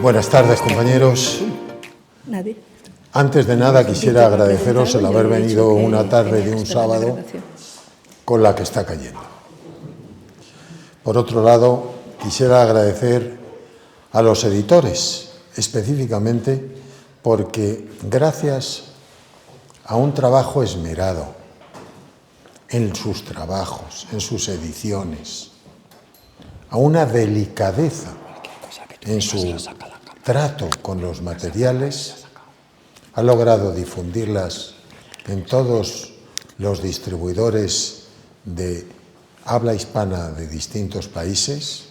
Buenas tardes, compañeros. Antes de nada quisiera agradeceros el haber venido una tarde de un sábado con la que está cayendo. Por otro lado, quisiera agradecer a los editores, específicamente porque gracias a un trabajo esmerado en sus trabajos, en sus ediciones, a una delicadeza en su trato con los materiales, ha logrado difundirlas en todos los distribuidores de habla hispana de distintos países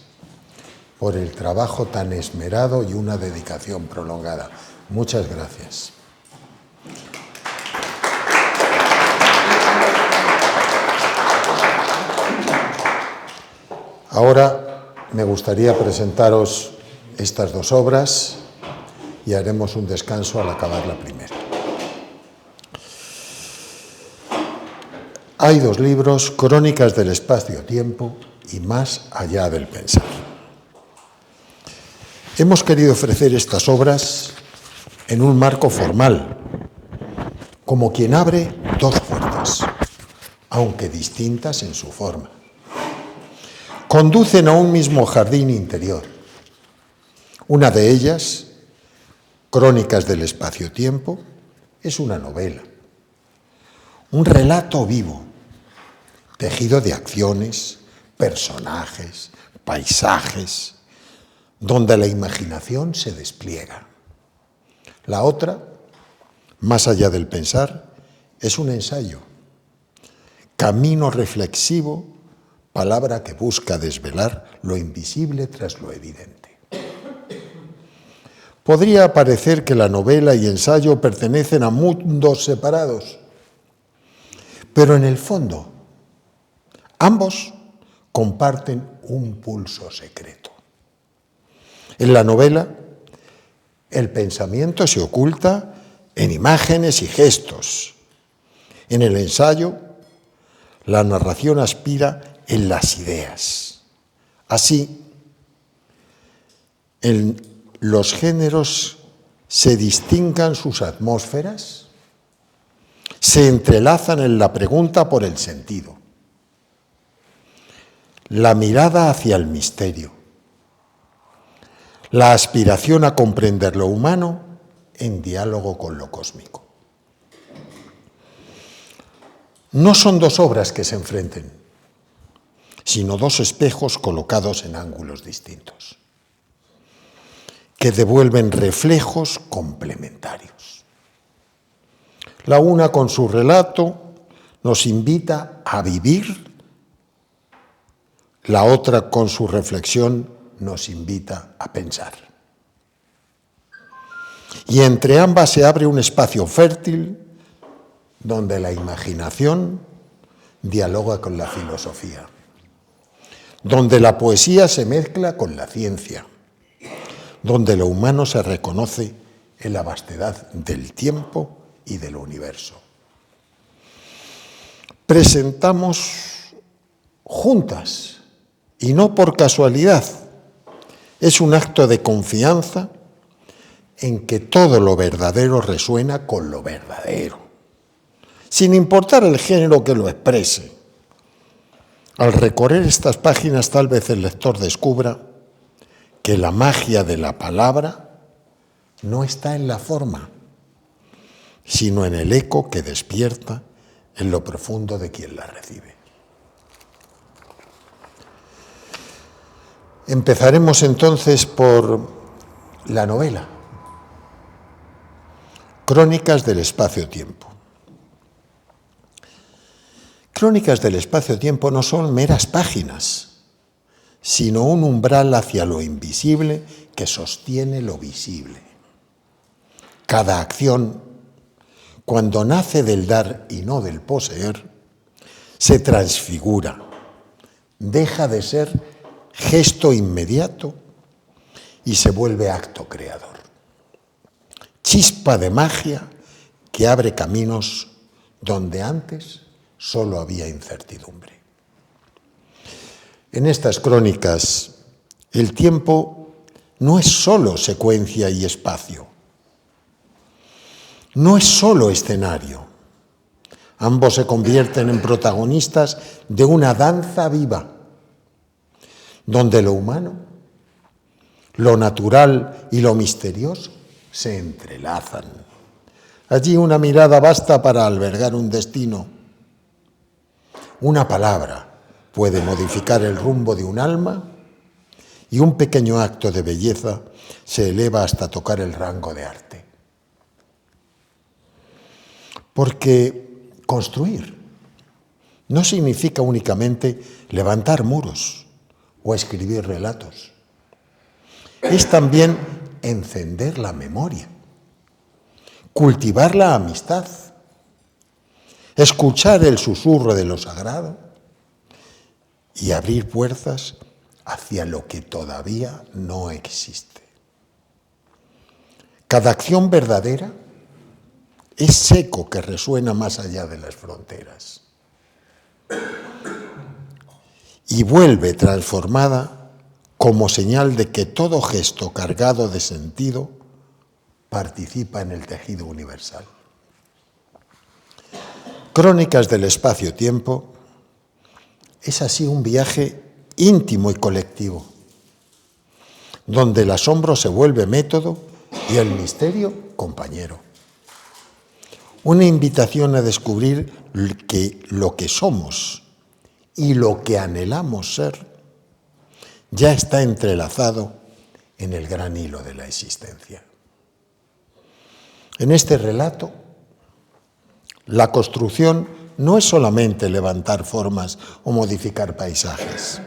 por el trabajo tan esmerado y una dedicación prolongada. Muchas gracias. Ahora me gustaría presentaros estas dos obras y haremos un descanso al acabar la primera. Hay dos libros, Crónicas del espacio-tiempo y Más allá del pensar. Hemos querido ofrecer estas obras en un marco formal, como quien abre dos puertas, aunque distintas en su forma. Conducen a un mismo jardín interior. Una de ellas, Crónicas del espacio-tiempo, es una novela, un relato vivo, tejido de acciones, personajes, paisajes, donde la imaginación se despliega. La otra, Más allá del pensar, es un ensayo, camino reflexivo, palabra que busca desvelar lo invisible tras lo evidente. Podría parecer que la novela y ensayo pertenecen a mundos separados, pero en el fondo, ambos comparten un pulso secreto. En la novela, el pensamiento se oculta en imágenes y gestos. En el ensayo, la narración aspira en las ideas. Así, en los géneros se distingan sus atmósferas, se entrelazan en la pregunta por el sentido, la mirada hacia el misterio, la aspiración a comprender lo humano en diálogo con lo cósmico. No son dos obras que se enfrenten, sino dos espejos colocados en ángulos distintos, que devuelven reflejos complementarios. La una, con su relato, nos invita a vivir, la otra, con su reflexión, nos invita a pensar. Y entre ambas se abre un espacio fértil donde la imaginación dialoga con la filosofía, donde la poesía se mezcla con la ciencia, donde lo humano se reconoce en la vastedad del tiempo y del universo. Presentamos juntas, y no por casualidad, es un acto de confianza en que todo lo verdadero resuena con lo verdadero, sin importar el género que lo exprese. Al recorrer estas páginas, tal vez el lector descubra que la magia de la palabra no está en la forma, sino en el eco que despierta en lo profundo de quien la recibe. Empezaremos entonces por la novela, Crónicas del espacio-tiempo. Crónicas del espacio-tiempo no son meras páginas, sino un umbral hacia lo invisible que sostiene lo visible. Cada acción, cuando nace del dar y no del poseer, se transfigura, deja de ser gesto inmediato y se vuelve acto creador. Chispa de magia que abre caminos donde antes solo había incertidumbre. En estas crónicas, el tiempo no es solo secuencia y espacio, no es solo escenario. Ambos se convierten en protagonistas de una danza viva, donde lo humano, lo natural y lo misterioso se entrelazan. Allí una mirada basta para albergar un destino. Una palabra puede modificar el rumbo de un alma y un pequeño acto de belleza se eleva hasta tocar el rango de arte. Porque construir no significa únicamente levantar muros o escribir relatos. Es también encender la memoria, cultivar la amistad, escuchar el susurro de lo sagrado y abrir puertas hacia lo que todavía no existe. Cada acción verdadera es eco que resuena más allá de las fronteras y vuelve transformada como señal de que todo gesto cargado de sentido participa en el tejido universal. Crónicas del espacio-tiempo es así un viaje íntimo y colectivo, donde el asombro se vuelve método y el misterio compañero. Una invitación a descubrir que lo que somos y lo que anhelamos ser ya está entrelazado en el gran hilo de la existencia. En este relato, la construcción no es solamente levantar formas o modificar paisajes.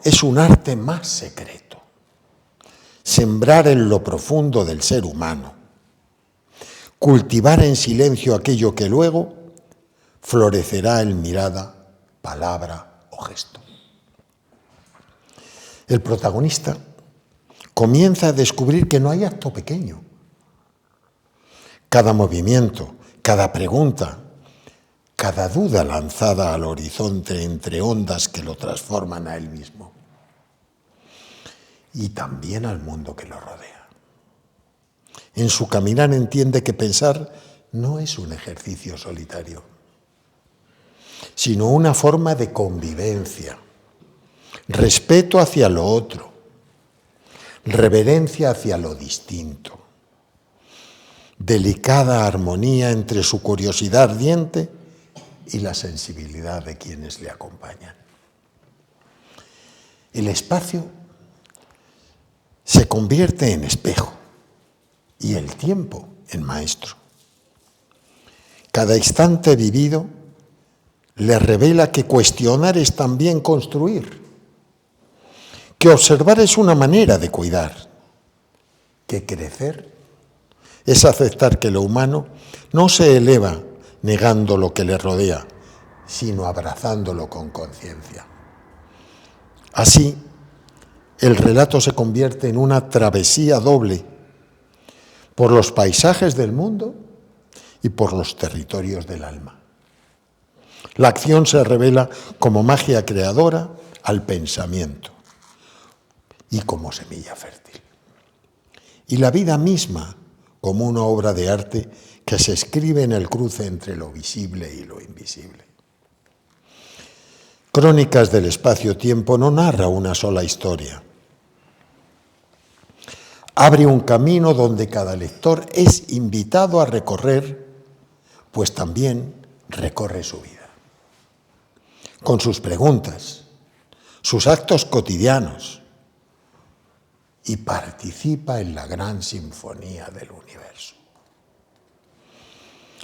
Es un arte más secreto. Sembrar en lo profundo del ser humano. Cultivar en silencio aquello que luego florecerá en mirada, palabra o gesto. El protagonista comienza a descubrir que no hay acto pequeño. Cada movimiento, cada pregunta, cada duda lanzada al horizonte entre ondas que lo transforman a él mismo y también al mundo que lo rodea. En su caminar entiende que pensar no es un ejercicio solitario, sino una forma de convivencia, respeto hacia lo otro, reverencia hacia lo distinto, delicada armonía entre su curiosidad ardiente y la sensibilidad de quienes le acompañan. El espacio se convierte en espejo y el tiempo en maestro. Cada instante vivido le revela que cuestionar es también construir, que observar es una manera de cuidar, que crecer es aceptar que lo humano no se eleva negando lo que le rodea, sino abrazándolo con conciencia. Así, el relato se convierte en una travesía doble por los paisajes del mundo y por los territorios del alma. La acción se revela como magia creadora al pensamiento y como semilla fértil. Y la vida misma como una obra de arte que se escribe en el cruce entre lo visible y lo invisible. Crónicas del espacio-tiempo no narra una sola historia. Abre un camino donde cada lector es invitado a recorrer, pues también recorre su vida. Con sus preguntas, sus actos cotidianos, y participa en la gran sinfonía del universo.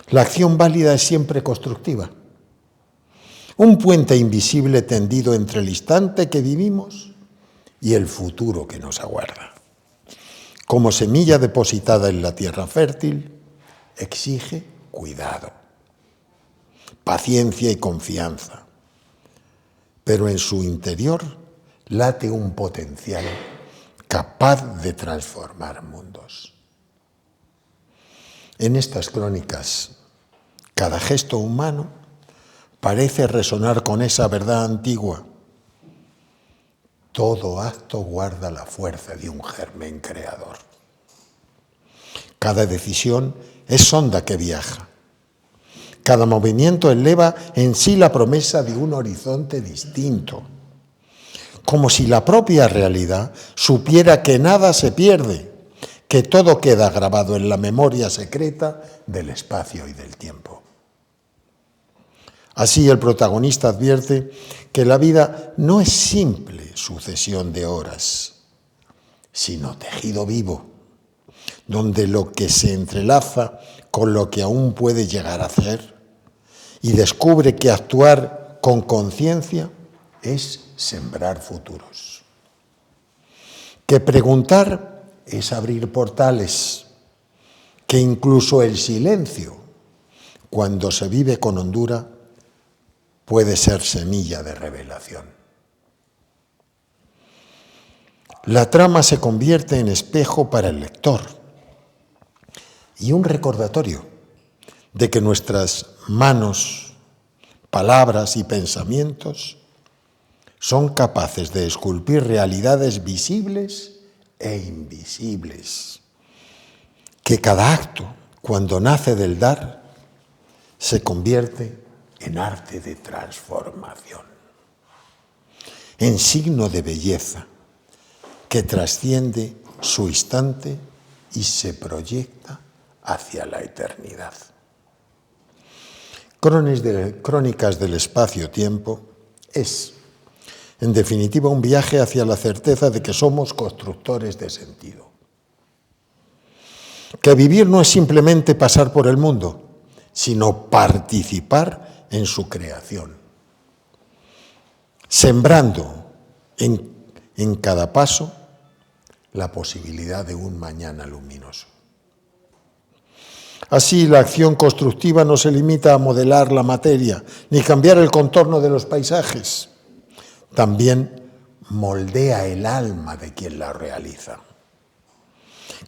La acción válida es siempre constructiva. Un puente invisible tendido entre el instante que vivimos y el futuro que nos aguarda. Como semilla depositada en la tierra fértil, exige cuidado, paciencia y confianza, pero en su interior late un potencial capaz de transformar mundos. En estas crónicas, cada gesto humano parece resonar con esa verdad antigua. Todo acto guarda la fuerza de un germen creador. Cada decisión es sonda que viaja. Cada movimiento eleva en sí la promesa de un horizonte distinto, como si la propia realidad supiera que nada se pierde, que todo queda grabado en la memoria secreta del espacio y del tiempo. Así el protagonista advierte que la vida no es simple sucesión de horas, sino tejido vivo, donde lo que se entrelaza con lo que aún puede llegar a ser y descubre que actuar con conciencia es sembrar futuros. Que preguntar es abrir portales, que incluso el silencio, cuando se vive con hondura, puede ser semilla de revelación. La trama se convierte en espejo para el lector y un recordatorio de que nuestras manos, palabras y pensamientos son capaces de esculpir realidades visibles e invisibles. Que cada acto, cuando nace del dar, se convierte en arte de transformación, en signo de belleza que trasciende su instante y se proyecta hacia la eternidad. Crónicas del espacio-tiempo es, en definitiva, un viaje hacia la certeza de que somos constructores de sentido. Que vivir no es simplemente pasar por el mundo, sino participar en su creación, sembrando en cada paso la posibilidad de un mañana luminoso. Así, la acción constructiva no se limita a modelar la materia, ni cambiar el contorno de los paisajes. También moldea el alma de quien la realiza.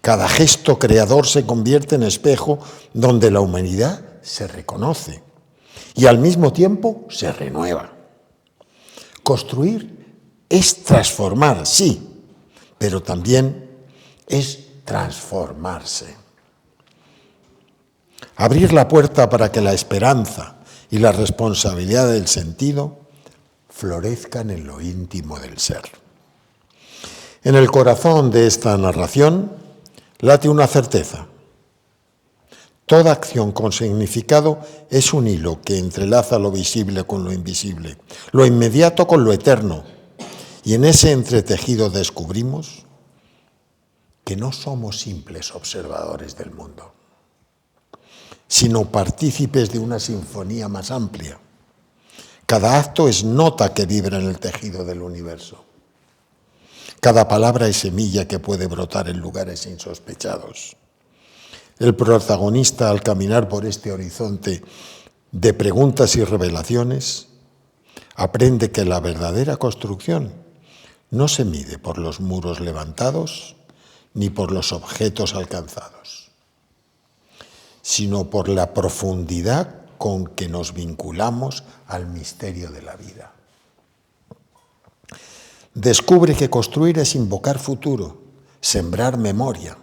Cada gesto creador se convierte en espejo donde la humanidad se reconoce y al mismo tiempo se renueva. Construir es transformar, sí, pero también es transformarse. Abrir la puerta para que la esperanza y la responsabilidad del sentido florezcan en lo íntimo del ser. En el corazón de esta narración late una certeza. Toda acción con significado es un hilo que entrelaza lo visible con lo invisible, lo inmediato con lo eterno. Y en ese entretejido descubrimos que no somos simples observadores del mundo, sino partícipes de una sinfonía más amplia. Cada acto es nota que vibra en el tejido del universo. Cada palabra es semilla que puede brotar en lugares insospechados. El protagonista, al caminar por este horizonte de preguntas y revelaciones, aprende que la verdadera construcción no se mide por los muros levantados ni por los objetos alcanzados, sino por la profundidad con que nos vinculamos al misterio de la vida. Descubre que construir es invocar futuro, sembrar memoria,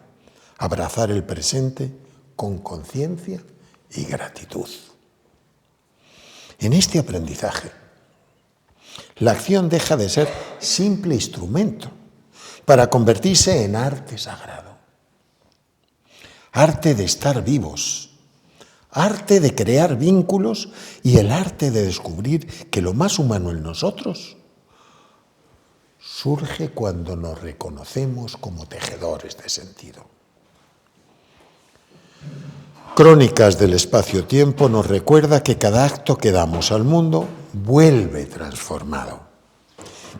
abrazar el presente con conciencia y gratitud. En este aprendizaje, la acción deja de ser simple instrumento para convertirse en arte sagrado. Arte de estar vivos, arte de crear vínculos y el arte de descubrir que lo más humano en nosotros surge cuando nos reconocemos como tejedores de sentido. Crónicas del espacio-tiempo nos recuerda que cada acto que damos al mundo vuelve transformado,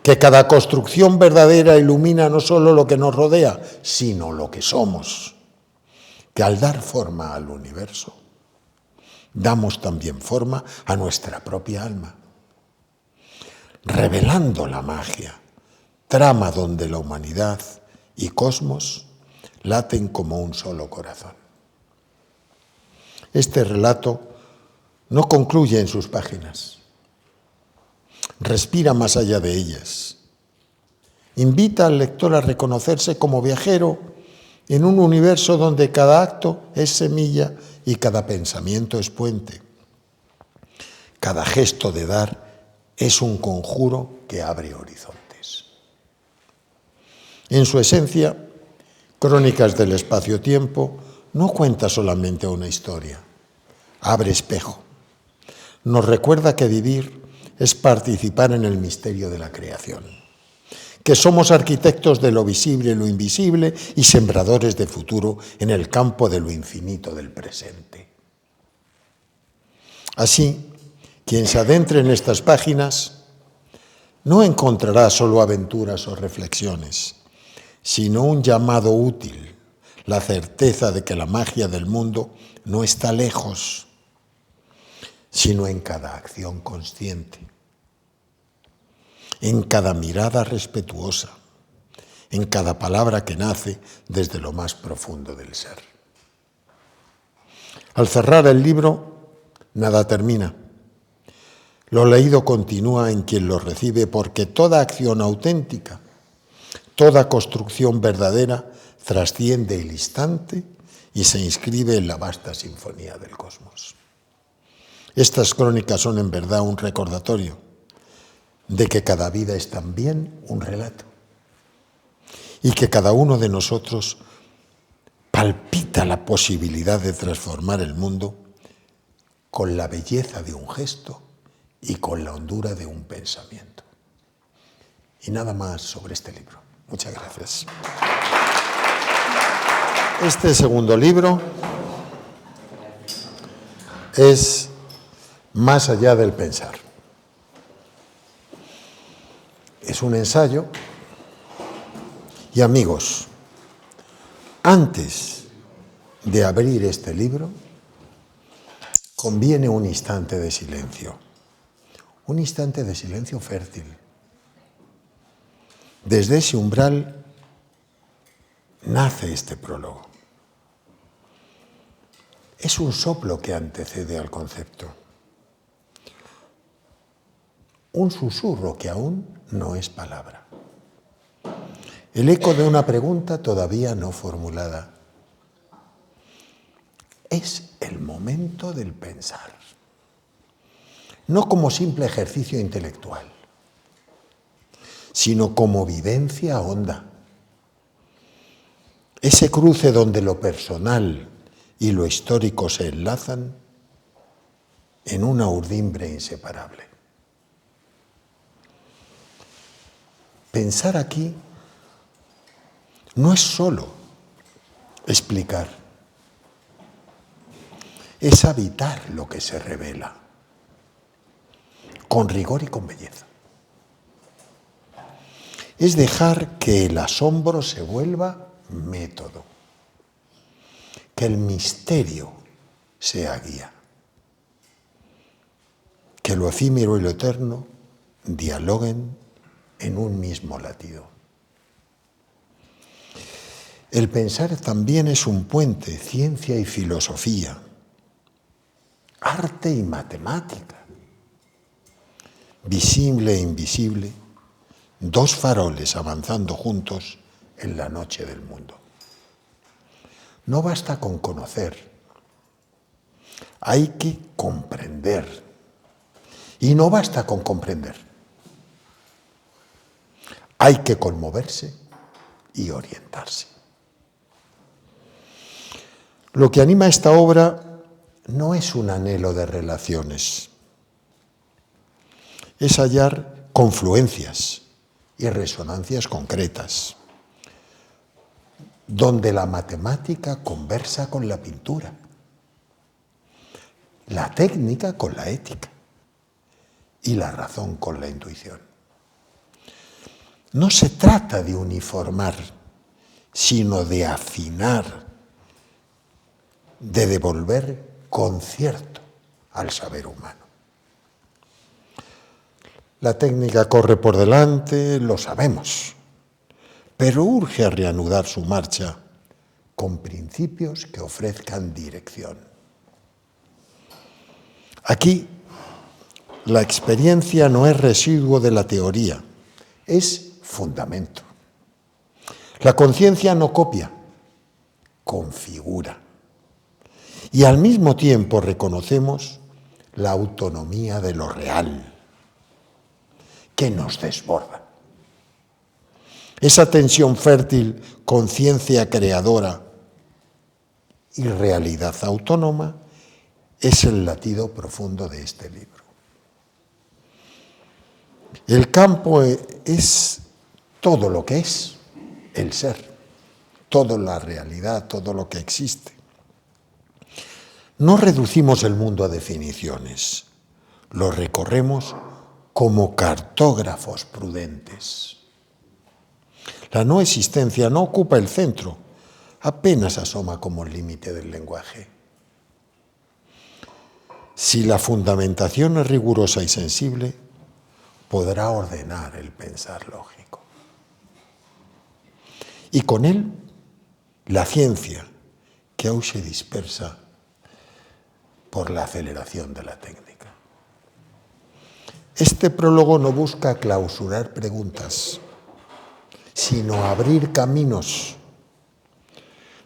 que cada construcción verdadera ilumina no solo lo que nos rodea, sino lo que somos, que al dar forma al universo, damos también forma a nuestra propia alma, revelando la magia, trama donde la humanidad y cosmos laten como un solo corazón. Este relato no concluye en sus páginas, respira más allá de ellas Invita al lector a reconocerse como viajero en un universo donde cada acto es semilla y cada pensamiento es puente. Cada gesto de dar es un conjuro que abre horizontes. En su esencia, Crónicas del Espacio-Tiempo no cuenta solamente una historia, abre espejo. Nos recuerda que vivir es participar en el misterio de la creación, que somos arquitectos de lo visible y lo invisible y sembradores de futuro en el campo de lo infinito del presente. Así, quien se adentre en estas páginas no encontrará solo aventuras o reflexiones, sino un llamado útil, la certeza de que la magia del mundo no está lejos, sino en cada acción consciente, en cada mirada respetuosa, en cada palabra que nace desde lo más profundo del ser. Al cerrar el libro, nada termina. Lo leído continúa en quien lo recibe, porque toda acción auténtica, toda construcción verdadera trasciende el instante y se inscribe en la vasta sinfonía del cosmos. Estas crónicas son en verdad un recordatorio de que cada vida es también un relato y que cada uno de nosotros palpita la posibilidad de transformar el mundo con la belleza de un gesto y con la hondura de un pensamiento. Y nada más sobre este libro. Muchas gracias. Este segundo libro es Más allá del pensar. Es un ensayo. Y amigos, antes de abrir este libro, conviene un instante de silencio. Un instante de silencio fértil. Desde ese umbral nace este prólogo. Es un soplo que antecede al concepto. Un susurro que aún no es palabra. El eco de una pregunta todavía no formulada. Es el momento del pensar. No como simple ejercicio intelectual, sino como vivencia honda. Ese cruce donde lo personal y lo histórico se enlazan en una urdimbre inseparable. Pensar aquí no es solo explicar, es habitar lo que se revela, con rigor y con belleza. Es dejar que el asombro se vuelva método, que el misterio sea guía, que lo efímero y lo eterno dialoguen en un mismo latido. El pensar también es un puente, ciencia y filosofía, arte y matemática, visible e invisible, dos faroles avanzando juntos en la noche del mundo. No basta con conocer, hay que comprender. Y no basta con comprender, hay que conmoverse y orientarse. Lo que anima esta obra no es un anhelo de relaciones, es hallar confluencias y resonancias concretas, donde la matemática conversa con la pintura, la técnica con la ética y la razón con la intuición. No se trata de uniformar, sino de afinar, de devolver concierto al saber humano. La técnica corre por delante, lo sabemos, pero urge a reanudar su marcha con principios que ofrezcan dirección. Aquí, la experiencia no es residuo de la teoría, es fundamento. La conciencia no copia, configura. Y al mismo tiempo reconocemos la autonomía de lo real, que nos desborda. Esa tensión fértil, conciencia creadora y realidad autónoma, es el latido profundo de este libro. El campo es todo lo que es el ser, toda la realidad, todo lo que existe. No reducimos el mundo a definiciones, lo recorremos como cartógrafos prudentes. La no existencia no ocupa el centro, apenas asoma como límite del lenguaje. Si la fundamentación es rigurosa y sensible, podrá ordenar el pensar lógico. Y con él, la ciencia, que aún se dispersa por la aceleración de la técnica. Este prólogo no busca clausurar preguntas, sino abrir caminos.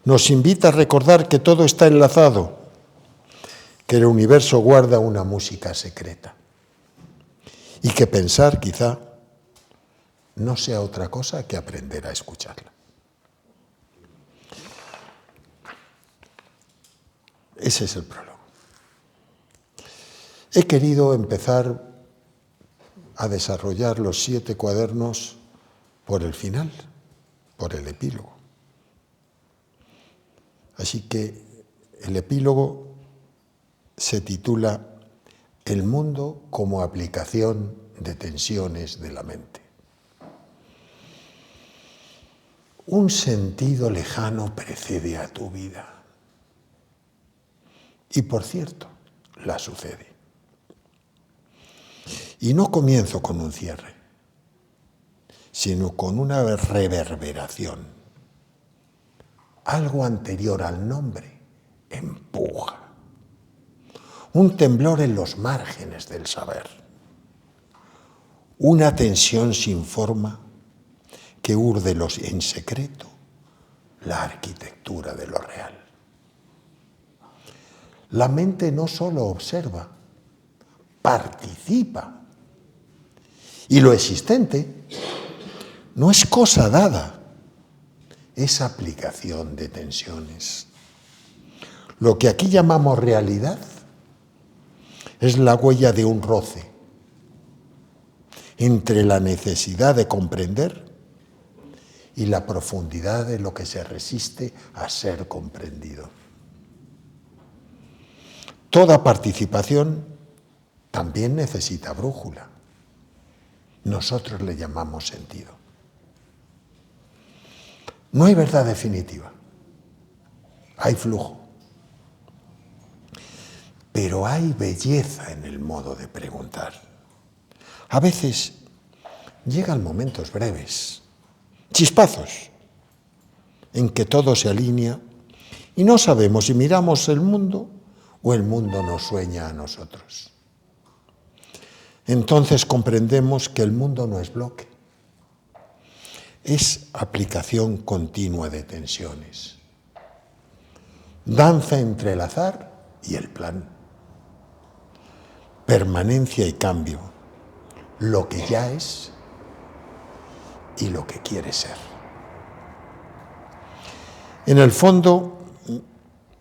Nos invita a recordar que todo está enlazado, que el universo guarda una música secreta y que pensar quizá no sea otra cosa que aprender a escucharla. Ese es el prólogo. He querido empezar a desarrollar los 7 cuadernos por el final, por el epílogo. Así que el epílogo se titula El mundo como aplicación de tensiones de la mente. Un sentido lejano precede a tu vida. Y por cierto, la sucede. Y no comienzo con un cierre, sino con una reverberación. Algo anterior al nombre empuja. Un temblor en los márgenes del saber. Una tensión sin forma que urde en secreto la arquitectura de lo real. La mente no solo observa, participa. Y lo existente no es cosa dada, es aplicación de tensiones. Lo que aquí llamamos realidad es la huella de un roce entre la necesidad de comprender y la profundidad de lo que se resiste a ser comprendido. Toda participación también necesita brújula. Nosotros le llamamos sentido. No hay verdad definitiva, hay flujo. Pero hay belleza en el modo de preguntar. A veces llegan momentos breves, chispazos, en que todo se alinea y no sabemos si miramos el mundo o el mundo nos sueña a nosotros. Entonces comprendemos que el mundo no es bloque, es aplicación continua de tensiones. Danza entre el azar y el plan. Permanencia y cambio, lo que ya es y lo que quiere ser. En el fondo,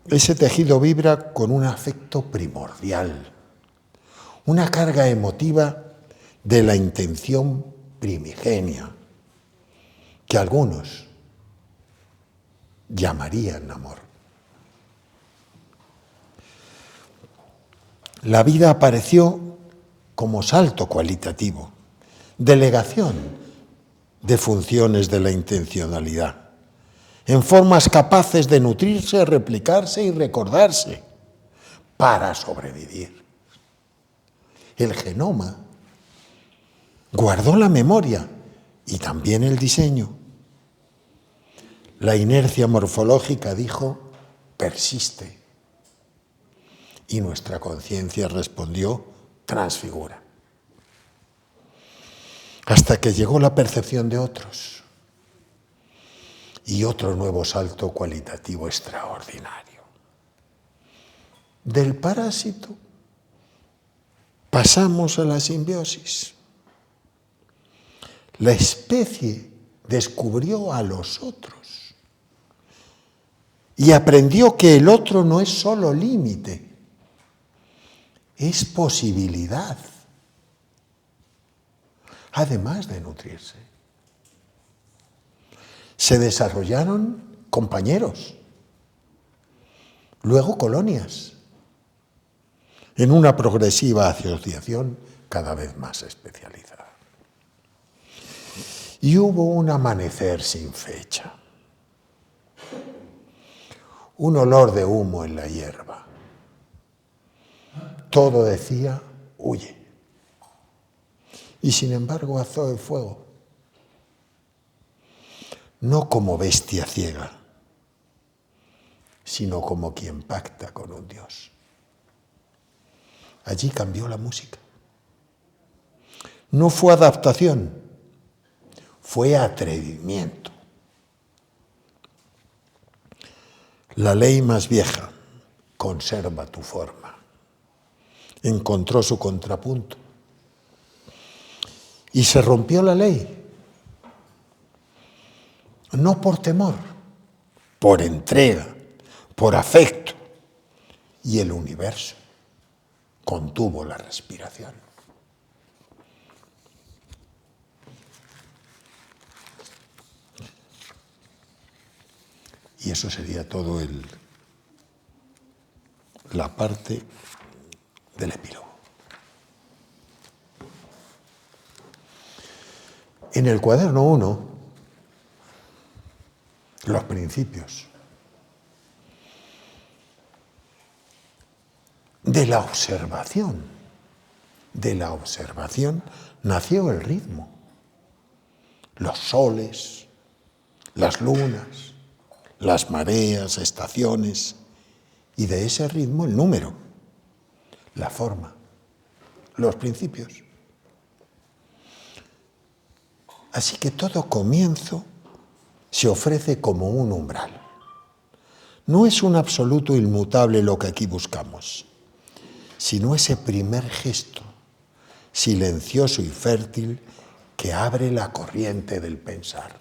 ese tejido vibra con un afecto primordial, una carga emotiva de la intención primigenia, que algunos llamarían amor. La vida apareció como salto cualitativo, delegación de funciones de la intencionalidad, en formas capaces de nutrirse, replicarse y recordarse para sobrevivir. El genoma guardó la memoria y también el diseño. La inercia morfológica dijo, persiste. Y nuestra conciencia respondió, transfigura. Hasta que llegó la percepción de otros. y otro nuevo salto cualitativo extraordinario. Del parásito pasamos a la simbiosis. La especie descubrió a los otros y aprendió que el otro no es solo límite, es posibilidad, además de nutrirse. Se desarrollaron compañeros, luego colonias, en una progresiva asociación cada vez más especializada. Y hubo un amanecer sin fecha, un olor de humo en la hierba. Todo decía, huye. Y sin embargo azó el fuego, no como bestia ciega, sino como quien pacta con un dios. Allí cambió la música. No fue adaptación, fue atrevimiento. La ley más vieja, conserva tu forma, encontró su contrapunto. Y se rompió la ley, no por temor, por entrega, por afecto. Y el universo contuvo la respiración. Y eso sería todo la parte del epílogo. En el cuaderno 1, los principios. De la observación nació el ritmo. Los soles, las lunas, las mareas, estaciones, y de ese ritmo el número, la forma, los principios. Así que todo comienzo se ofrece como un umbral. No es un absoluto inmutable lo que aquí buscamos, sino ese primer gesto silencioso y fértil que abre la corriente del pensar.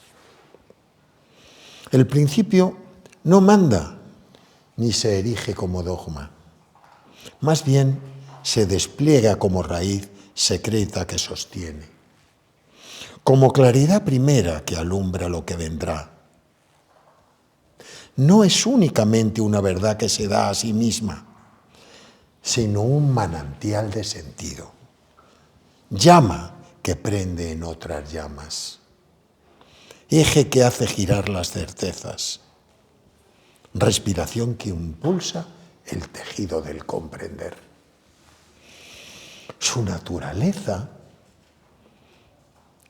El principio no manda ni se erige como dogma, más bien se despliega como raíz secreta que sostiene, como claridad primera que alumbra lo que vendrá. No es únicamente una verdad que se da a sí misma, sino un manantial de sentido, llama que prende en otras llamas, eje que hace girar las certezas, respiración que impulsa el tejido del comprender. Su naturaleza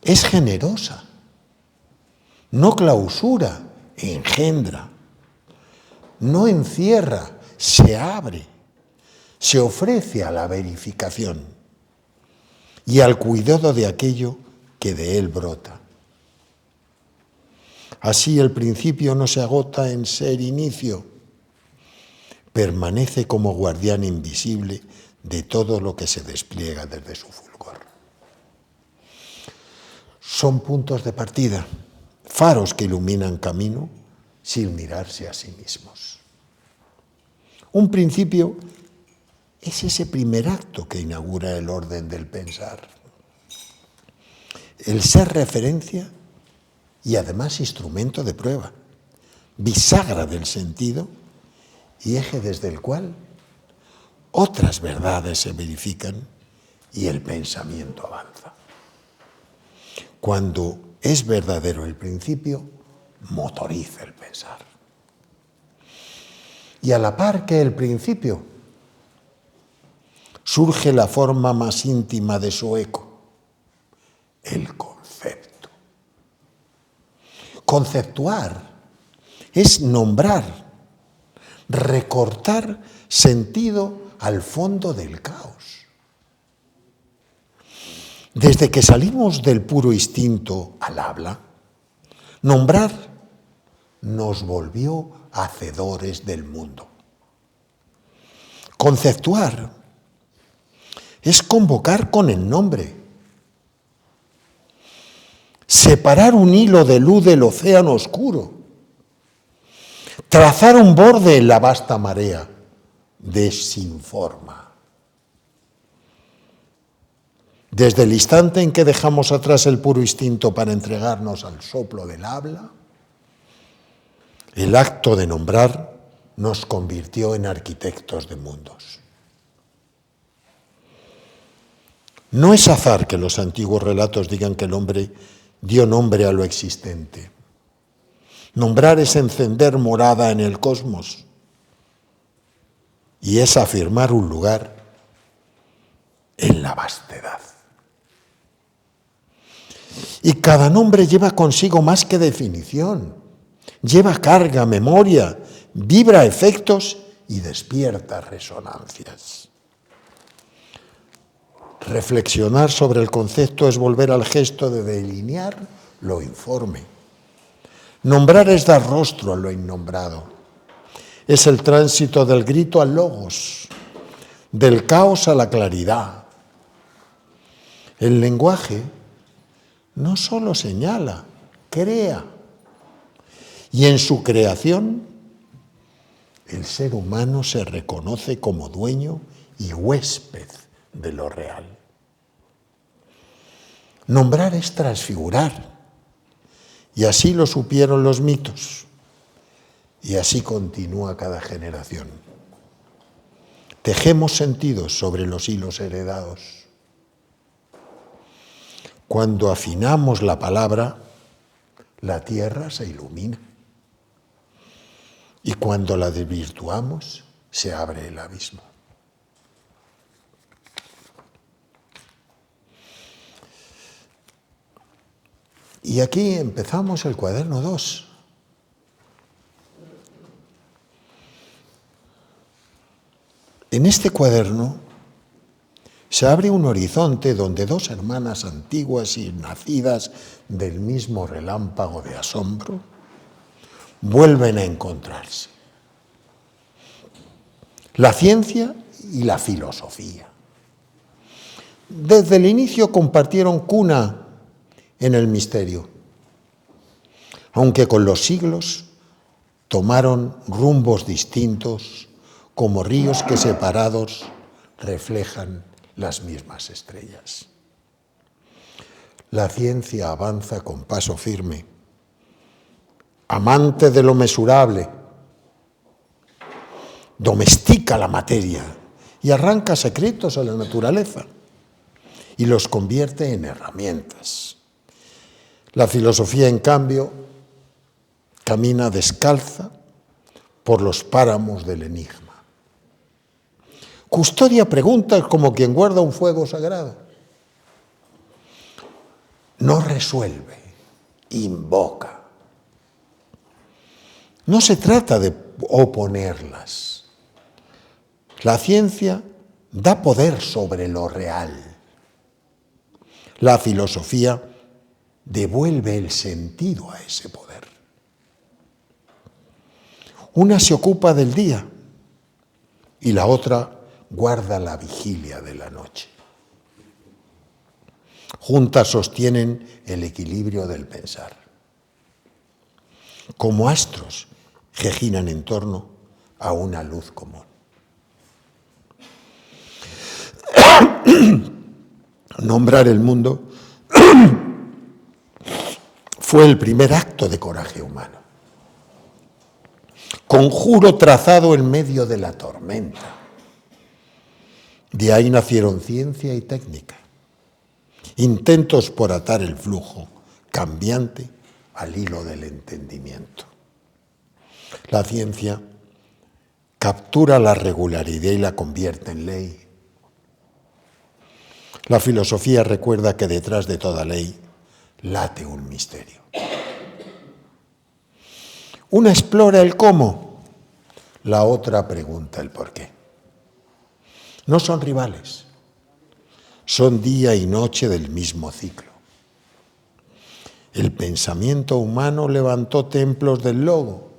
es generosa, no clausura, engendra, no encierra, se abre, se ofrece a la verificación y al cuidado de aquello que de él brota. Así el principio no se agota en ser inicio, permanece como guardián invisible de todo lo que se despliega desde su fulgor. Son puntos de partida, faros que iluminan camino sin mirarse a sí mismos. Un principio es ese primer acto que inaugura el orden del pensar. El ser referencia y además instrumento de prueba, bisagra del sentido y eje desde el cual otras verdades se verifican y el pensamiento avanza. Cuando es verdadero el principio, motoriza el pensar. Y a la par que el principio, surge la forma más íntima de su eco, el concepto. Conceptuar es nombrar, recortar sentido al fondo del caos. Desde que salimos del puro instinto al habla, nombrar nos volvió hacedores del mundo. Conceptuar es convocar con el nombre. Separar un hilo de luz del océano oscuro. Trazar un borde en la vasta marea. Desinforma. Desde el instante en que dejamos atrás el puro instinto para entregarnos al soplo del habla, el acto de nombrar nos convirtió en arquitectos de mundos. No es azar que los antiguos relatos digan que el hombre dio nombre a lo existente. Nombrar es encender morada en el cosmos y es afirmar un lugar en la vastedad. Y cada nombre lleva consigo más que definición, lleva carga, memoria, vibra efectos y despierta resonancias. Reflexionar sobre el concepto es volver al gesto de delinear lo informe. Nombrar es dar rostro a lo innombrado. Es el tránsito del grito al logos, del caos a la claridad. El lenguaje no solo señala, crea. Y en su creación, el ser humano se reconoce como dueño y huésped de lo real. Nombrar es transfigurar. Y así lo supieron los mitos. Y así continúa cada generación. Tejemos sentidos sobre los hilos heredados. Cuando afinamos la palabra, la tierra se ilumina. Y cuando la desvirtuamos, se abre el abismo. Y aquí empezamos el cuaderno 2. En este cuaderno se abre un horizonte donde dos hermanas antiguas y nacidas del mismo relámpago de asombro vuelven a encontrarse. La ciencia y la filosofía. Desde el inicio compartieron cuna en el misterio, aunque con los siglos tomaron rumbos distintos como ríos que separados reflejan las mismas estrellas. La ciencia avanza con paso firme, amante de lo mesurable, domestica la materia y arranca secretos a la naturaleza y los convierte en herramientas. La filosofía, en cambio, camina descalza por los páramos del enigma. Custodia preguntas como quien guarda un fuego sagrado. No resuelve, invoca. No se trata de oponerlas. La ciencia da poder sobre lo real. La filosofía devuelve el sentido a ese poder. Una se ocupa del día y la otra guarda la vigilia de la noche. Juntas sostienen el equilibrio del pensar. Como astros que giran en torno a una luz común. Nombrar el mundo fue el primer acto de coraje humano. Conjuro trazado en medio de la tormenta. De ahí nacieron ciencia y técnica. Intentos por atar el flujo cambiante al hilo del entendimiento. La ciencia captura la regularidad y la convierte en ley. La filosofía recuerda que detrás de toda ley late un misterio. Una explora el cómo, la otra pregunta el por qué. No son rivales, son día y noche del mismo ciclo. el pensamiento humano levantó templos del logo.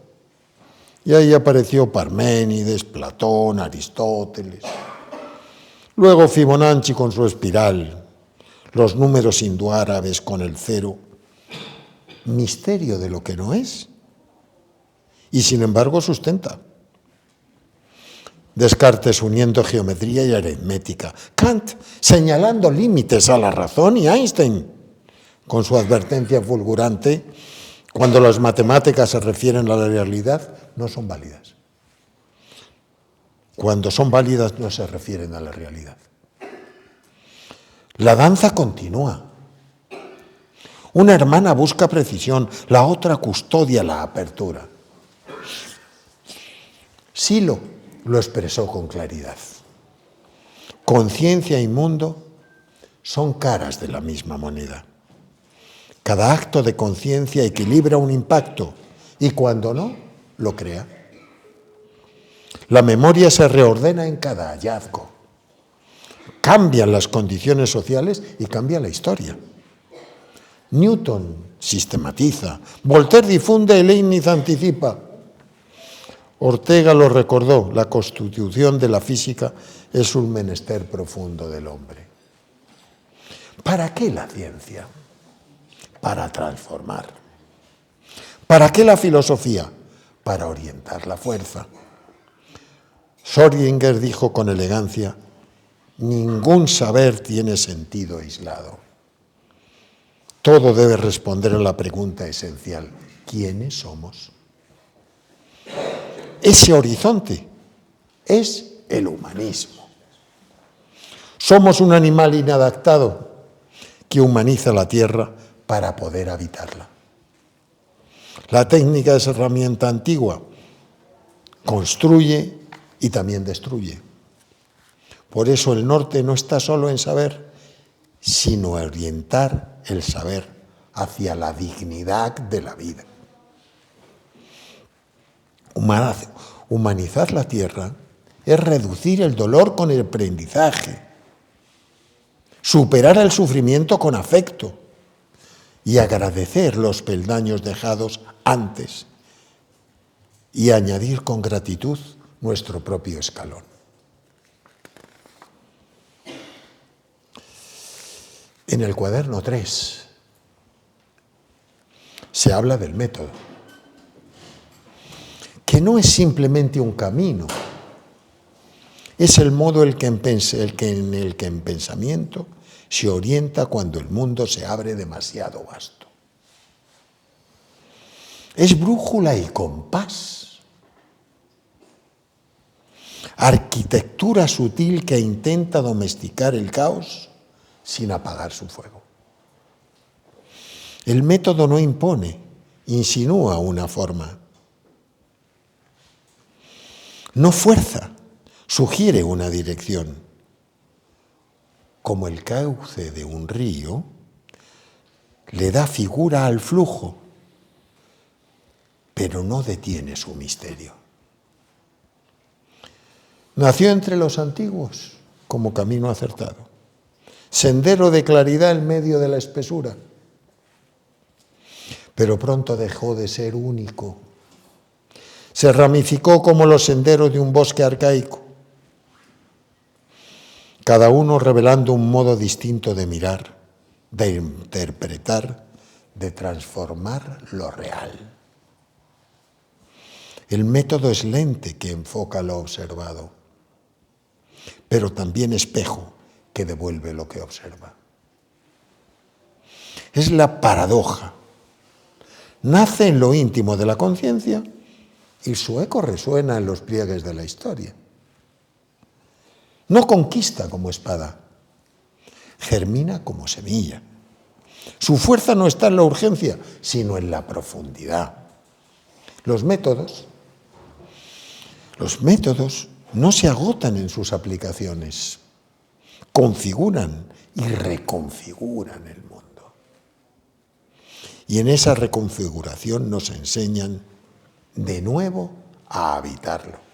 Y ahí apareció Parménides, Platón, Aristóteles. Luego Fibonacci con su espiral, los números indoárabes con el cero. Misterio de lo que no es. Y sin embargo sustenta. Descartes uniendo geometría y aritmética. Kant señalando límites a la razón y Einstein con su advertencia fulgurante: cuando las matemáticas se refieren a la realidad, no son válidas. Cuando son válidas, no se refieren a la realidad. La danza continúa. Una hermana busca precisión, la otra custodia la apertura. Silo lo expresó con claridad. Conciencia y mundo son caras de la misma moneda. Cada acto de conciencia equilibra un impacto y cuando no, lo crea. La memoria se reordena en cada hallazgo. Cambian las condiciones sociales y cambia la historia. Newton sistematiza, Voltaire difunde, Leibniz anticipa. Ortega lo recordó: la constitución de la física es un menester profundo del hombre. ¿Para qué la ciencia? Para transformar. ¿Para qué la filosofía? Para orientar la fuerza. Schrödinger dijo con elegancia: ningún saber tiene sentido aislado. Todo debe responder a la pregunta esencial: ¿quiénes somos? Ese horizonte es el humanismo. Somos un animal inadaptado que humaniza la tierra para poder habitarla. La técnica es herramienta antigua, construye y también destruye. Por eso el norte no está solo en saber, sino en orientar el saber hacia la dignidad de la vida. Humanizar la tierra es reducir el dolor con el aprendizaje, superar el sufrimiento con afecto y agradecer los peldaños dejados antes y añadir con gratitud nuestro propio escalón. En el cuaderno 3 se habla del método, que no es simplemente un camino, es el modo en el que en pensamiento se orienta cuando el mundo se abre demasiado vasto. Es brújula y compás. Arquitectura sutil que intenta domesticar el caos sin apagar su fuego. El método no impone, insinúa una forma. No fuerza, sugiere una dirección. Como el cauce de un río, le da figura al flujo, pero no detiene su misterio. Nació entre los antiguos como camino acertado, sendero de claridad en medio de la espesura, pero pronto dejó de ser único. Se ramificó como los senderos de un bosque arcaico, cada uno revelando un modo distinto de mirar, de interpretar, de transformar lo real. El método es lente que enfoca lo observado, pero también espejo que devuelve lo que observa. Es la paradoja. Nace en lo íntimo de la conciencia y su eco resuena en los pliegues de la historia. No conquista como espada, germina como semilla. Su fuerza no está en la urgencia, sino en la profundidad. Los métodos no se agotan en sus aplicaciones, configuran y reconfiguran el mundo. Y en esa reconfiguración nos enseñan de nuevo a habitarlo.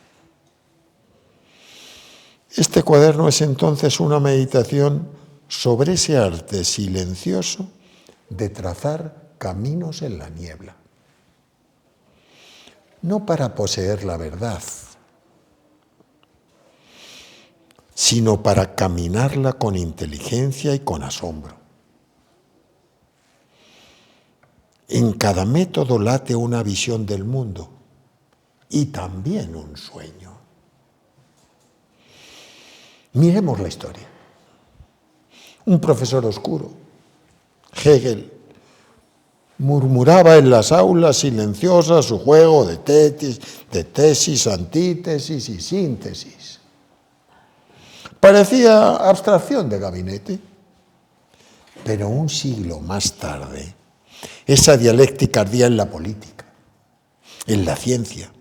Este cuaderno es entonces una meditación sobre ese arte silencioso de trazar caminos en la niebla. No para poseer la verdad, sino para caminarla con inteligencia y con asombro. En cada método late una visión del mundo y también un sueño. Miremos la historia. Un profesor oscuro, Hegel, murmuraba en las aulas silenciosas su juego de tesis, antítesis y síntesis. Parecía abstracción de gabinete, pero un siglo más tarde, esa dialéctica ardía en la política, en la ciencia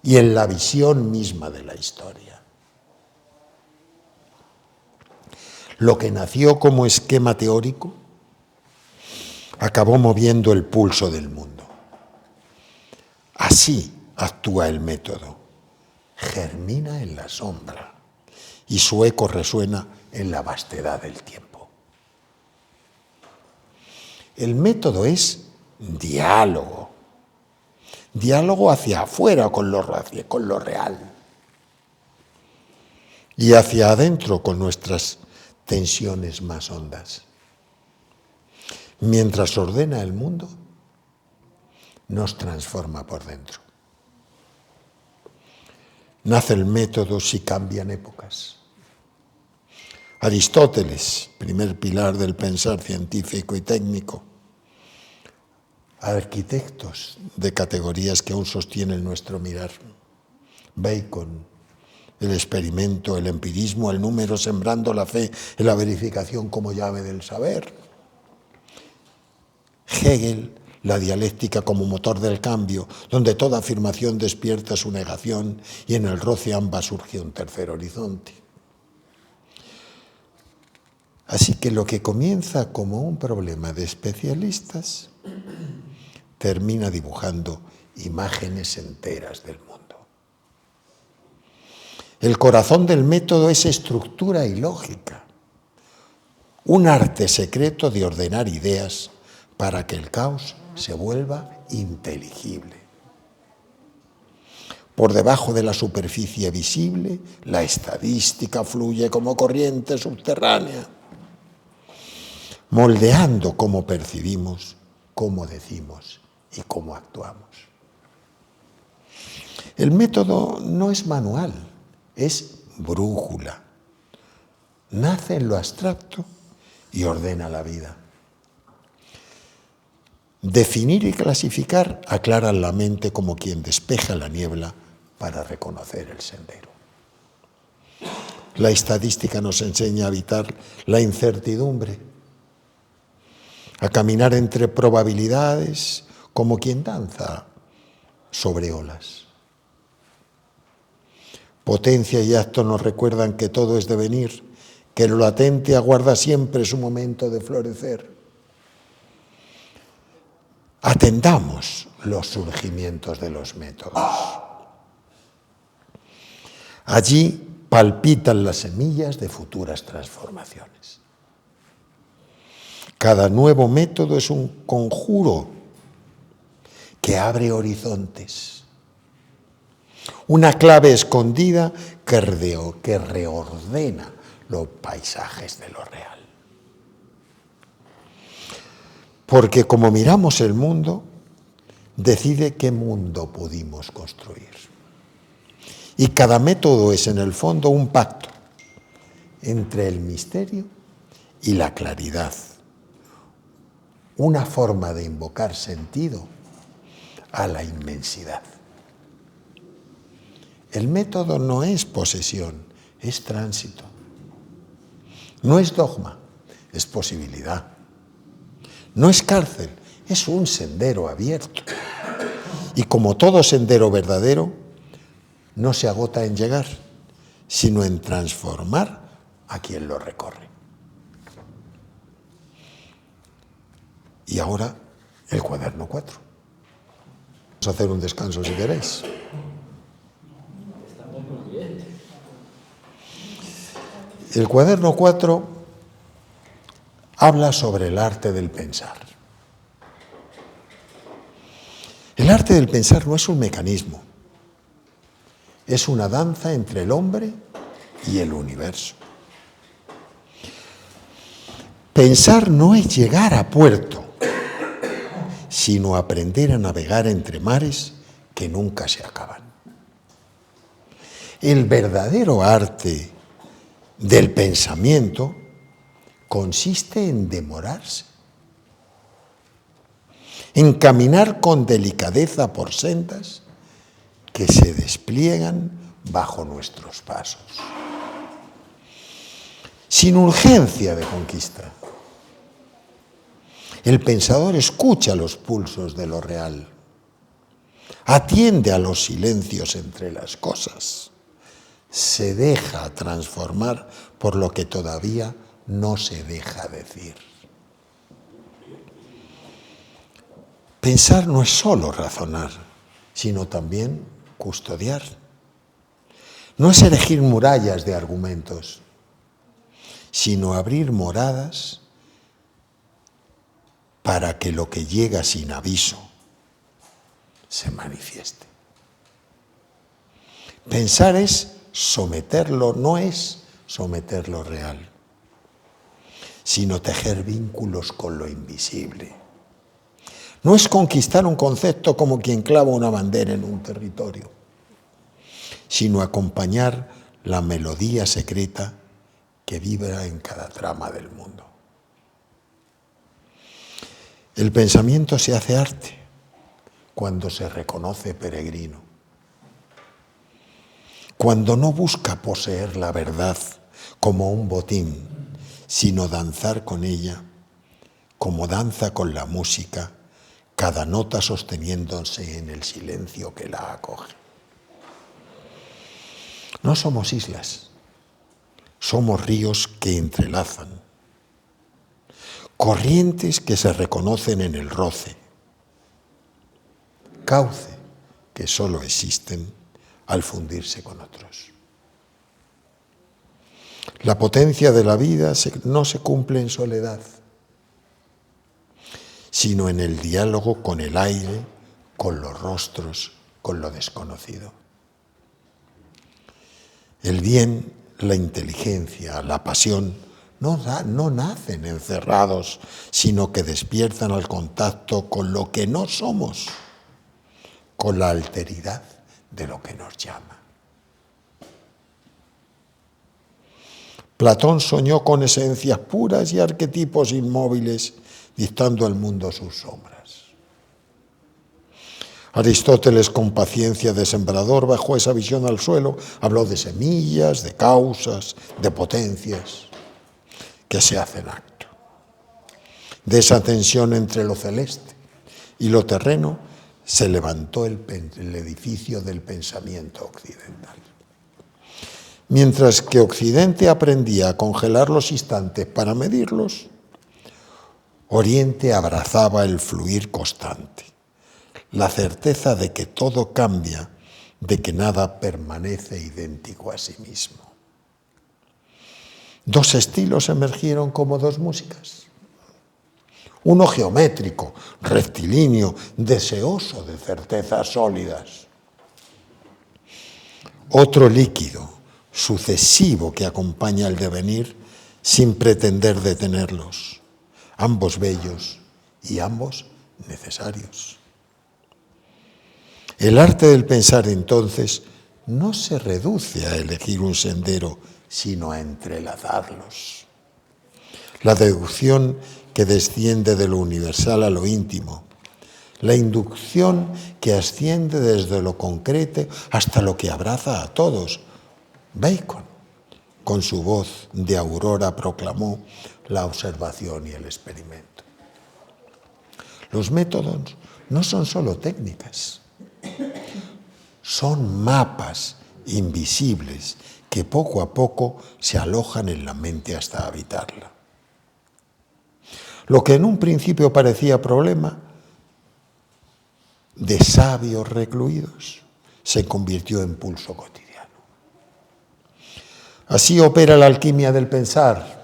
y en la visión misma de la historia. Lo que nació como esquema teórico acabó moviendo el pulso del mundo. Así actúa el método. Germina en la sombra y su eco resuena en la vastedad del tiempo. El método es diálogo. Diálogo hacia afuera con lo real. Y hacia adentro con nuestras tensiones más hondas. Mientras ordena el mundo, nos transforma por dentro. Nace el método si cambian épocas. Aristóteles, primer pilar del pensar científico y técnico. Arquitectos de categorías que aún sostienen nuestro mirar. Bacon, el experimento, el empirismo, el número, sembrando la fe en la verificación como llave del saber. Hegel, la dialéctica como motor del cambio, donde toda afirmación despierta su negación y en el roce ambas surge un tercer horizonte. Así que lo que comienza como un problema de especialistas termina dibujando imágenes enteras del mundo. El corazón del método es estructura y lógica, un arte secreto de ordenar ideas para que el caos se vuelva inteligible. Por debajo de la superficie visible, la estadística fluye como corriente subterránea, moldeando cómo percibimos, cómo decimos y cómo actuamos. El método no es manual, es brújula. Nace en lo abstracto y ordena la vida. Definir y clasificar aclaran la mente como quien despeja la niebla para reconocer el sendero. La estadística nos enseña a evitar la incertidumbre, a caminar entre probabilidades como quien danza sobre olas. Potencia y acto nos recuerdan que todo es devenir, que lo latente aguarda siempre su momento de florecer. Atendamos los surgimientos de los métodos. Allí palpitan las semillas de futuras transformaciones. Cada nuevo método es un conjuro que abre horizontes. Una clave escondida que reordena los paisajes de lo real. Porque como miramos el mundo, decide qué mundo pudimos construir. Y cada método es en el fondo un pacto entre el misterio y la claridad. Una forma de invocar sentido a la inmensidad. El método no es posesión, es tránsito. No es dogma, es posibilidad. No es cárcel, es un sendero abierto. Y como todo sendero verdadero, no se agota en llegar, sino en transformar a quien lo recorre. Y ahora, el cuaderno 4. Vamos a hacer un descanso si queréis. El cuaderno 4 habla sobre el arte del pensar. El arte del pensar no es un mecanismo, es una danza entre el hombre y el universo. Pensar no es llegar a puerto, sino aprender a navegar entre mares que nunca se acaban. El verdadero arte del pensamiento consiste en demorarse, en caminar con delicadeza por sendas que se despliegan bajo nuestros pasos, sin urgencia de conquista. El pensador escucha los pulsos de lo real, atiende a los silencios entre las cosas, se deja transformar por lo que todavía no se deja decir. Pensar no es solo razonar, sino también custodiar. No es erigir murallas de argumentos, sino abrir moradas para que lo que llega sin aviso se manifieste. Pensar es someterlo, no es someter lo real, sino tejer vínculos con lo invisible. No es conquistar un concepto como quien clava una bandera en un territorio, sino acompañar la melodía secreta que vibra en cada trama del mundo. El pensamiento se hace arte cuando se reconoce peregrino, cuando no busca poseer la verdad como un botín, sino danzar con ella, como danza con la música, cada nota sosteniéndose en el silencio que la acoge. No somos islas, somos ríos que entrelazan, corrientes que se reconocen en el roce, cauce que solo existen al fundirse con otros. La potencia de la vida no se cumple en soledad, sino en el diálogo con el aire, con los rostros, con lo desconocido. El bien, la inteligencia, la pasión, no nacen encerrados, sino que despiertan al contacto con lo que no somos, con la alteridad de lo que nos llama. Platón soñó con esencias puras y arquetipos inmóviles, dictando al mundo sus sombras. Aristóteles, con paciencia de sembrador, bajó esa visión al suelo, habló de semillas, de causas, de potencias que se hacen acto. De esa tensión entre lo celeste y lo terreno se levantó el edificio del pensamiento occidental. Mientras que Occidente aprendía a congelar los instantes para medirlos, Oriente abrazaba el fluir constante, la certeza de que todo cambia, de que nada permanece idéntico a sí mismo. Dos estilos emergieron como dos músicas. Uno geométrico, rectilíneo, deseoso de certezas sólidas. Otro líquido, sucesivo, que acompaña el devenir sin pretender detenerlos. Ambos bellos y ambos necesarios. El arte del pensar, entonces, no se reduce a elegir un sendero, sino a entrelazarlos. La deducción que desciende de lo universal a lo íntimo, la inducción que asciende desde lo concreto hasta lo que abraza a todos. Bacon, con su voz de aurora, proclamó la observación y el experimento. Los métodos no son solo técnicas, son mapas invisibles que poco a poco se alojan en la mente hasta habitarla. Lo que en un principio parecía problema de sabios recluidos se convirtió en pulso cotidiano. Así opera la alquimia del pensar.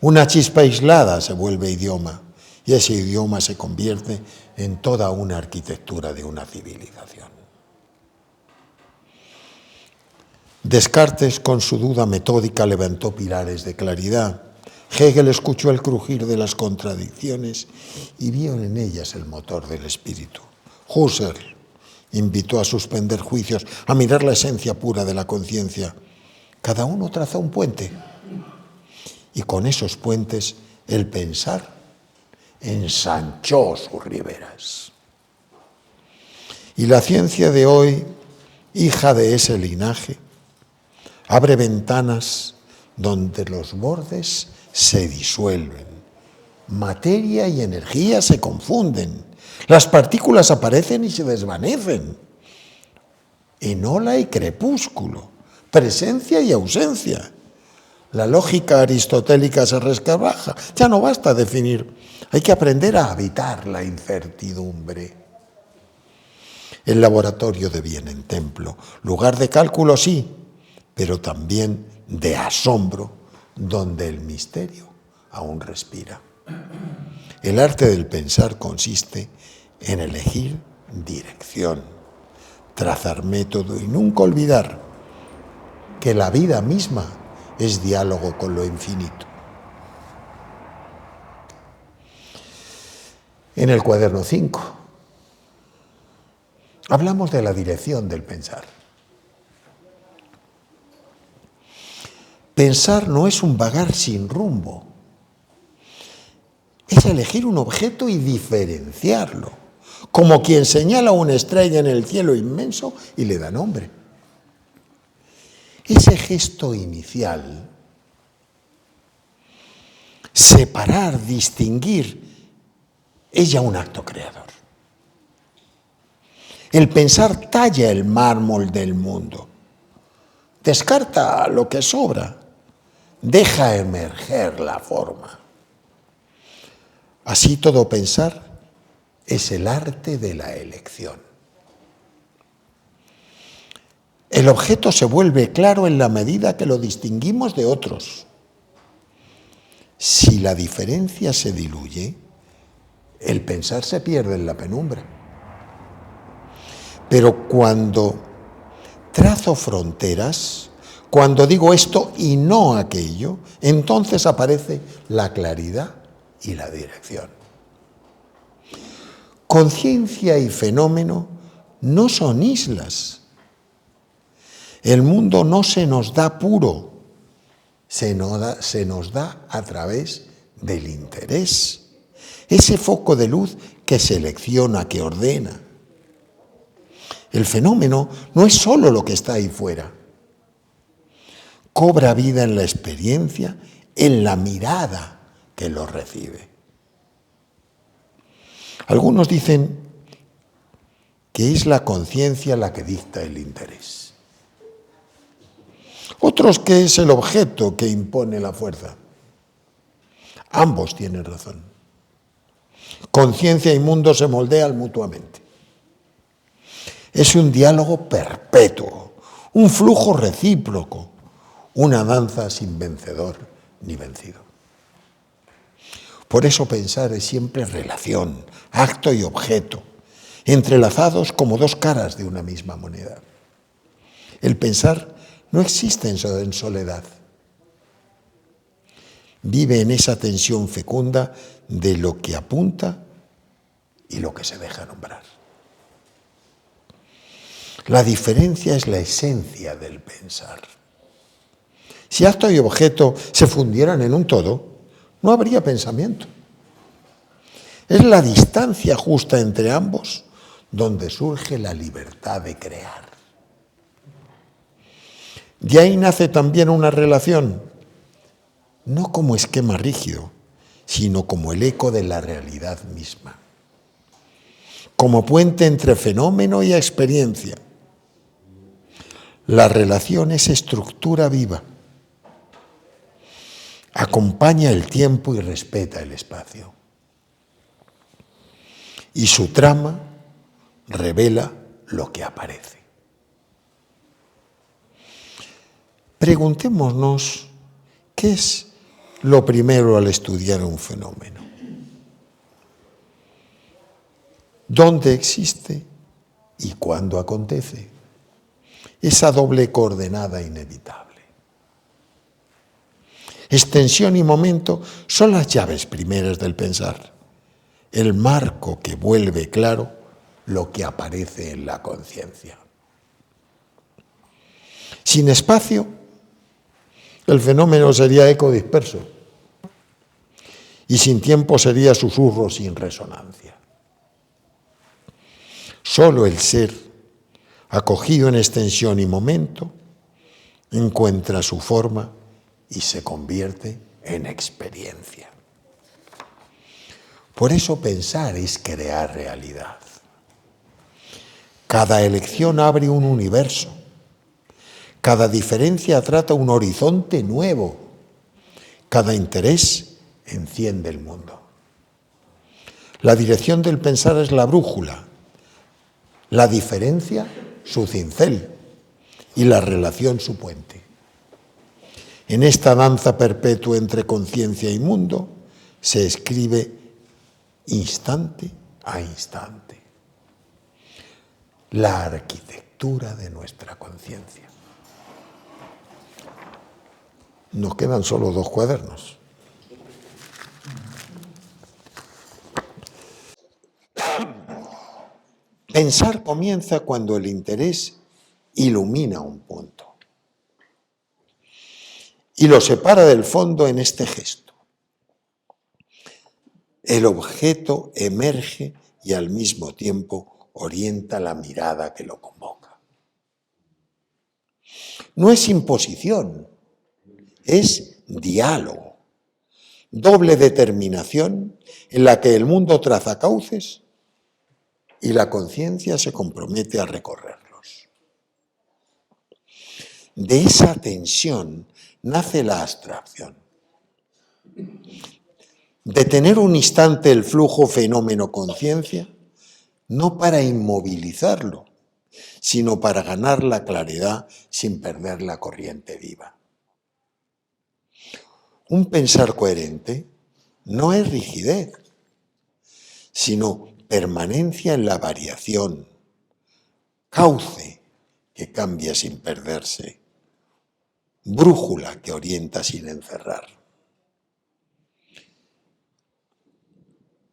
Una chispa aislada se vuelve idioma y ese idioma se convierte en toda una arquitectura de una civilización. Descartes, con su duda metódica, levantó pilares de claridad. Hegel escuchó el crujir de las contradicciones y vio en ellas el motor del espíritu. Husserl invitó a suspender juicios, a mirar la esencia pura de la conciencia. Cada uno trazó un puente y con esos puentes el pensar ensanchó sus riberas. Y la ciencia de hoy, hija de ese linaje, abre ventanas donde los bordes se disuelven. Materia y energía se confunden. Las partículas aparecen y se desvanecen. En ola y crepúsculo, presencia y ausencia. La lógica aristotélica se resquebraja. Ya no basta definir. Hay que aprender a habitar la incertidumbre. El laboratorio de bien en templo, lugar de cálculo sí, pero también de asombro, donde el misterio aún respira. El arte del pensar consiste en elegir dirección, trazar método y nunca olvidar que la vida misma es diálogo con lo infinito. En el cuaderno 5 hablamos de la dirección del pensar. Pensar no es un vagar sin rumbo, es elegir un objeto y diferenciarlo, como quien señala una estrella en el cielo inmenso y le da nombre. Ese gesto inicial, separar, distinguir, es ya un acto creador. El pensar talla el mármol del mundo, descarta lo que sobra, deja emerger la forma. Así todo pensar es el arte de la elección. El objeto se vuelve claro en la medida que lo distinguimos de otros. Si la diferencia se diluye, el pensar se pierde en la penumbra. Pero cuando trazo fronteras, cuando digo esto y no aquello, entonces aparece la claridad y la dirección. Conciencia y fenómeno no son islas. El mundo no se nos da puro, se nos da a través del interés. Ese foco de luz que selecciona, que ordena. El fenómeno no es solo lo que está ahí fuera. Cobra vida en la experiencia, en la mirada que lo recibe. Algunos dicen que es la conciencia la que dicta el interés. Otros que es el objeto que impone la fuerza. Ambos tienen razón. Conciencia y mundo se moldean mutuamente. Es un diálogo perpetuo, un flujo recíproco, una danza sin vencedor ni vencido. Por eso pensar es siempre relación, acto y objeto, entrelazados como dos caras de una misma moneda. El pensar no existe en soledad. Vive en esa tensión fecunda de lo que apunta y lo que se deja nombrar. La diferencia es la esencia del pensar. Si acto y objeto se fundieran en un todo, no habría pensamiento. Es la distancia justa entre ambos donde surge la libertad de crear. De ahí nace también una relación, no como esquema rígido, sino como el eco de la realidad misma, como puente entre fenómeno y experiencia. La relación es estructura viva, acompaña el tiempo y respeta el espacio. Y su trama revela lo que aparece. Preguntémonos, ¿qué es lo primero al estudiar un fenómeno? dónde existe y cuándo acontece. Esa doble coordenada inevitable. Extensión y momento son las llaves primeras del pensar, el marco que vuelve claro lo que aparece en la conciencia. Sin espacio, el fenómeno sería eco disperso y sin tiempo sería susurro sin resonancia. Solo el ser, acogido en extensión y momento, encuentra su forma y se convierte en experiencia. Por eso pensar es crear realidad. Cada elección abre un universo. Cada diferencia trata un horizonte nuevo. Cada interés enciende el mundo. La dirección del pensar es la brújula, la diferencia su cincel y la relación su puente. En esta danza perpetua entre conciencia y mundo se escribe instante a instante la arquitectura de nuestra conciencia. Nos quedan solo 2 cuadernos. Pensar comienza cuando el interés ilumina un punto y lo separa del fondo en este gesto. El objeto emerge y al mismo tiempo orienta la mirada que lo convoca. No es imposición, es diálogo, doble determinación en la que el mundo traza cauces y la conciencia se compromete a recorrerlos. De esa tensión nace la abstracción. Detener un instante el flujo fenómeno-conciencia, no para inmovilizarlo, sino para ganar la claridad sin perder la corriente viva. Un pensar coherente no es rigidez, sino permanencia en la variación, cauce que cambia sin perderse, brújula que orienta sin encerrar.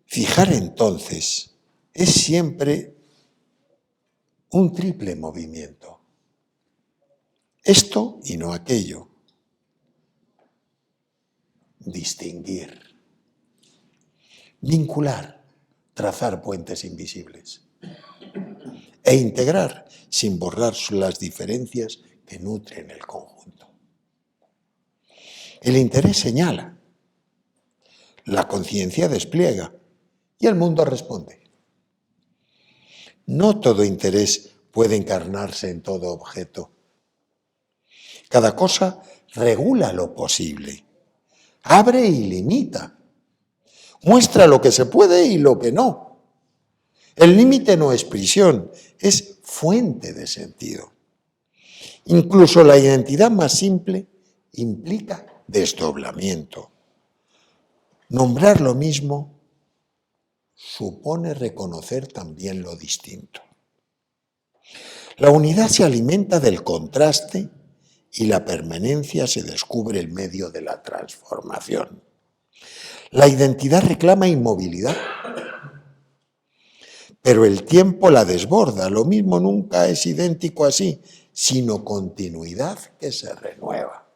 Fijar entonces es siempre un triple movimiento. Esto y no aquello. Distinguir. Vincular, trazar puentes invisibles. E integrar sin borrar las diferencias que nutren el conjunto. El interés señala. La conciencia despliega y el mundo responde. No todo interés puede encarnarse en todo objeto. Cada cosa regula lo posible, abre y limita, muestra lo que se puede y lo que no. El límite no es prisión, es fuente de sentido. Incluso la identidad más simple implica desdoblamiento. Nombrar lo mismo supone reconocer también lo distinto. La unidad se alimenta del contraste y la permanencia se descubre en medio de la transformación. La identidad reclama inmovilidad, pero el tiempo la desborda. Lo mismo nunca es idéntico así, sino continuidad que se renueva.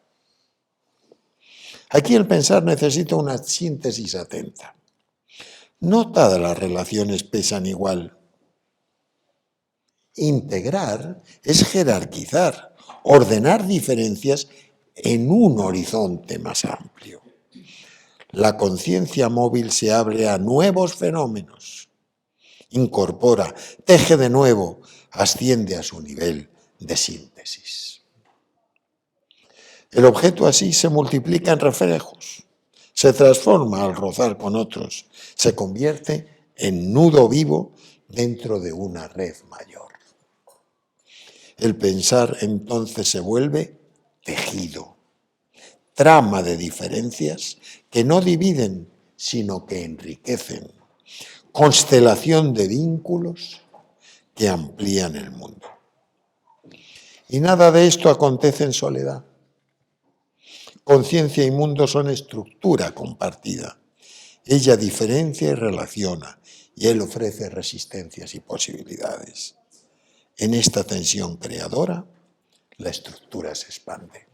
Aquí el pensar necesita una síntesis atenta. No todas las relaciones pesan igual. Integrar es jerarquizar, ordenar diferencias en un horizonte más amplio. La conciencia móvil se abre a nuevos fenómenos, incorpora, teje de nuevo, asciende a su nivel de síntesis. El objeto así se multiplica en reflejos, se transforma al rozar con otros, se convierte en nudo vivo dentro de una red mayor. El pensar entonces se vuelve tejido, trama de diferencias que no dividen, sino que enriquecen, constelación de vínculos que amplían el mundo. Y nada de esto acontece en soledad. Conciencia y mundo son estructura compartida. Ella diferencia y relaciona, y él ofrece resistencias y posibilidades. En esta tensión creadora, la estructura se expande.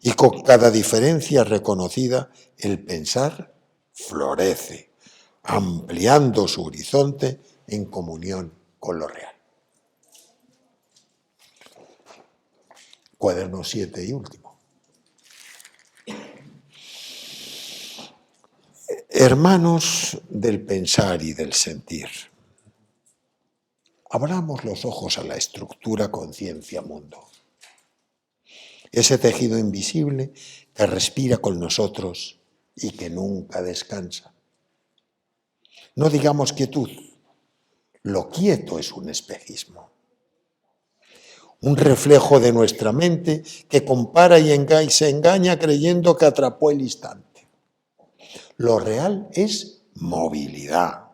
Y con cada diferencia reconocida, el pensar florece, ampliando su horizonte en comunión con lo real. Cuaderno 7 y último. Hermanos del pensar y del sentir, abramos los ojos a la estructura conciencia-mundo. Ese tejido invisible que respira con nosotros y que nunca descansa. No digamos quietud, lo quieto es un espejismo. Un reflejo de nuestra mente que compara y se engaña creyendo que atrapó el instante. Lo real es movilidad,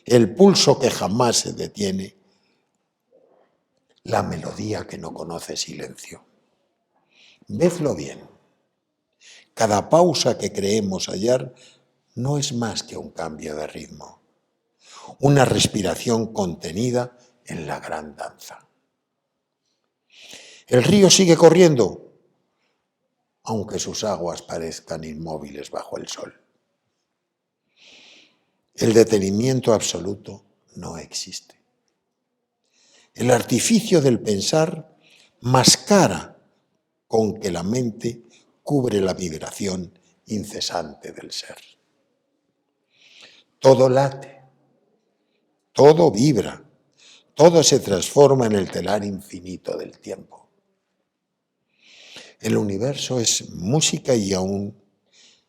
el pulso que jamás se detiene, la melodía que no conoce silencio. Vedlo bien. Cada pausa que creemos hallar no es más que un cambio de ritmo, una respiración contenida en la gran danza. El río sigue corriendo, aunque sus aguas parezcan inmóviles bajo el sol. El detenimiento absoluto no existe. El artificio del pensar mascara con que la mente cubre la vibración incesante del ser. Todo late, todo vibra, todo se transforma en el telar infinito del tiempo. El universo es música y aún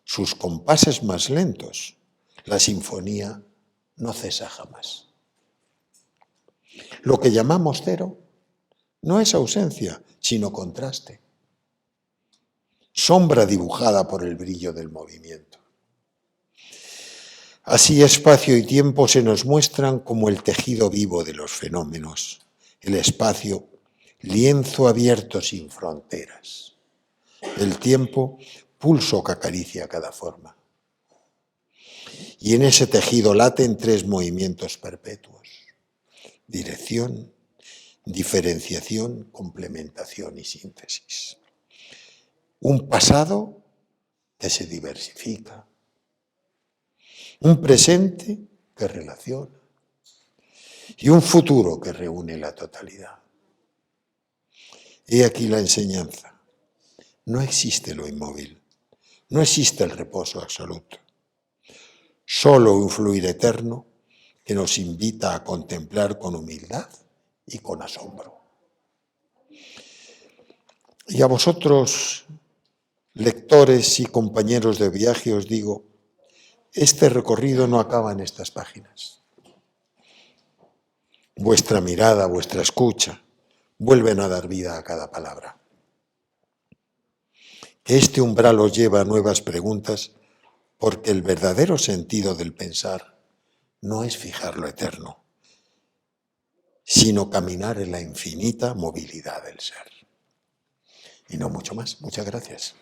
sus compases más lentos. La sinfonía no cesa jamás. Lo que llamamos cero no es ausencia, sino contraste. Sombra dibujada por el brillo del movimiento. Así espacio y tiempo se nos muestran como el tejido vivo de los fenómenos. El espacio, lienzo abierto sin fronteras. El tiempo, pulso que acaricia cada forma. Y en ese tejido laten tres movimientos perpetuos: dirección, diferenciación, complementación y síntesis. Un pasado que se diversifica, un presente que relaciona y un futuro que reúne la totalidad. He aquí la enseñanza. No existe lo inmóvil, no existe el reposo absoluto. Solo un fluir eterno que nos invita a contemplar con humildad y con asombro. Y a vosotros, lectores y compañeros de viaje, os digo, este recorrido no acaba en estas páginas. Vuestra mirada, vuestra escucha, vuelven a dar vida a cada palabra. Que este umbral os lleva a nuevas preguntas, porque el verdadero sentido del pensar no es fijar lo eterno, sino caminar en la infinita movilidad del ser. Y no mucho más. Muchas gracias.